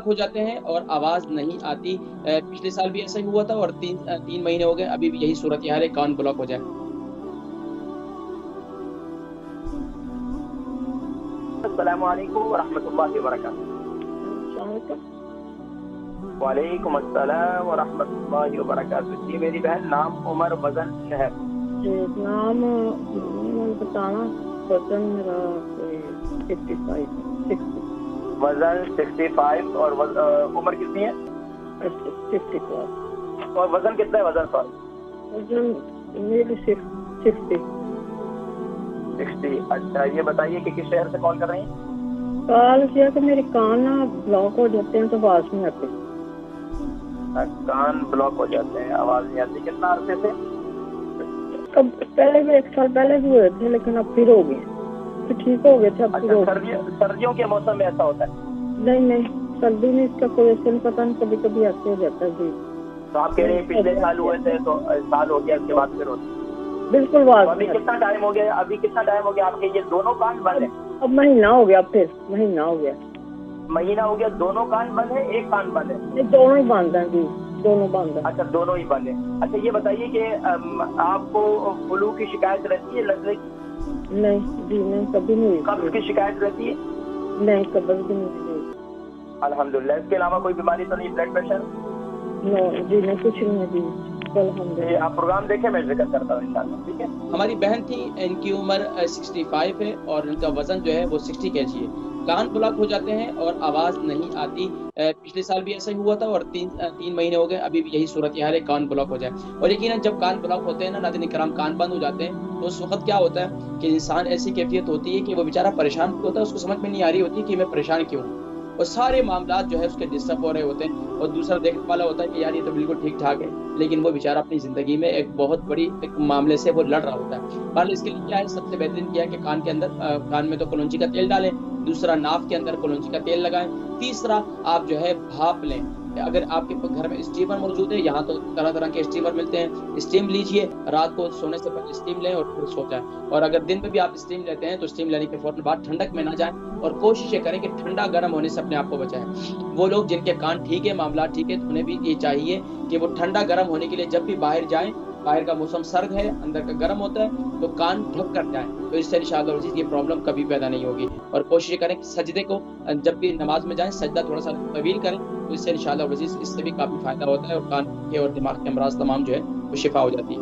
Block ہو جاتے ہیں اور آواز نہیں آتی. پچھلے سال بھی ایسا ہی ہوا تھا اور 3 مہینے ہو گئے, ابھی بھی یہی صورتحال ہے, کان بلاک ہو جائے. السلام علیکم ورحمۃ اللہ وبرکاتہ. وعلیکم السلام ورحمۃ اللہ وبرکاتہ. جی میری بہن, نام عمر, وزن شہر. نام بتانا, وزن میرا 55 وزن 65 اور عمر کتنی ہے؟ 60. اور وزن کتنا ہے؟ وزن سوال. وزن میری 60. اچھا, یہ بتائیے کہ کس شہر سے کال کر رہی ہیں؟ کال کیا کہ میرے کان بلاک ہو جاتے ہیں تو آواز نہیں آتی. کان بلاک ہو جاتے ہیں, آواز نہیں آتی. کتنا عرصے سے؟ اب پہلے بھی 1 سال پہلے بھی ہوئے تھے, لیکن اب پھر ہو گئے, پھر ٹھیک ہو گئے تھے. اب سردیوں کے موسم میں ایسا ہوتا ہے؟ نہیں, سردی میں اس کا کوئی ایسے نہیں, پتہ نہیں, کبھی کبھی ایسے ہو جاتا ہے. جی تو آپ کہہ رہے ہیں پچھلے سال ہوئے تھے, تو سال ہو گیا, اس کے بعد پھر ہوتا ہے. بالکل. ابھی کتنا ٹائم ہو گیا آپ کے یہ دونوں کان بند ہیں؟ اب مہینہ ہو گیا. پھر مہینہ ہو گیا. دونوں کان بند ہے, ایک کان بند ہے؟ دونوں ہی بند ہیں. جی دونوں بند ہیں. اچھا, دونوں ہی بند ہیں. اچھا, یہ بتائیے کہ آپ کو فلو کی شکایت رہتی ہے, نزلے کی؟ نہیں جی, نہیں, کبھی نہیں. قبض کی شکایت رہتی ہے؟ نہیں, قبض بھی نہیں. الحمدللہ. اس کے علاوہ کوئی بیماری تو نہیں؟ Blood pressure? جی نہیں, کچھ نہیں ہے. جی الحمدللہ. آپ پروگرام دیکھیں, میں ذکر کرتا ہوں انشاءاللہ. ٹھیک ہے. ہماری بہن تھی, ان کی عمر 65 ہے اور ان کا وزن جو ہے وہ 60 kg ہے. کان بلاک ہو جاتے ہیں اور آواز نہیں آتی. پچھلے سال بھی ایسا ہی ہوا تھا اور 3 مہینے ہو گئے, ابھی بھی یہی صورتحال ہے, کان بلاک ہو جائے. اور یقیناً جب کان بلاک ہوتے ہیں نا ناظرین کرام, کان بند ہو جاتے ہیں, تو اس وقت کیا ہوتا ہے کہ انسان ایسی کیفیت ہوتی ہے کہ وہ بیچارہ پریشان ہوتا ہے, اس کو سمجھ میں نہیں آ رہی ہوتی کہ میں پریشان کیوں, اور سارے معاملات جو ہے اس کے ڈسٹرب ہو رہے ہوتے ہیں. اور دوسرا دیکھنے والا ہوتا ہے کہ یار یہ تو بالکل ٹھیک ٹھاک ہے, لیکن وہ بیچارہ اپنی زندگی میں ایک بہت بڑی ایک معاملے سے وہ لڑ رہا ہوتا ہے. بہرحال اس کے لیے کیا ہے, سب سے بہترین کیا ہے کہ کان کے اندر, کان میں تو کلونچی کا تیل ڈالیں, دوسرا ناف کے اندر کلونچی کا تیل لگائیں, تیسرا آپ جو ہے بھاپ لیں. اگر آپ کے گھر میں اسٹیمر موجود ہے, یہاں تو طرح طرح کے اسٹیمر ملتے ہیں, اسٹیم لیجئے, رات کو سونے سے پہلے اسٹیم لیں اور پھر سو جائیں. اور اگر دن میں بھی آپ اسٹیم لیتے ہیں تو اسٹیم لینے کے فوراً بعد ٹھنڈک میں نہ جائیں, اور کوشش یہ کریں کہ ٹھنڈا گرم ہونے سے اپنے آپ کو بچائیں. وہ لوگ جن کے کان ٹھیک ہے, معاملات ٹھیک ہے, تو انہیں بھی یہ چاہیے کہ وہ ٹھنڈا گرم ہونے کے لیے جب بھی باہر جائیں, باہر کا موسم سرد ہے, اندر کا گرم ہوتا ہے, تو کان ڈھک کر جائیں, تو اس سے انشاءاللہ یہ پرابلم کبھی پیدا نہیں ہوگی. اور کوشش کریں کہ سجدے کو, جب بھی نماز میں جائیں سجدہ تھوڑا سا طویل کریں, تو اس سے انشاءاللہ اس سے بھی کافی فائدہ ہوتا ہے, اور کان کے اور دماغ کے امراض تمام جو ہے وہ شفا ہو جاتی ہے.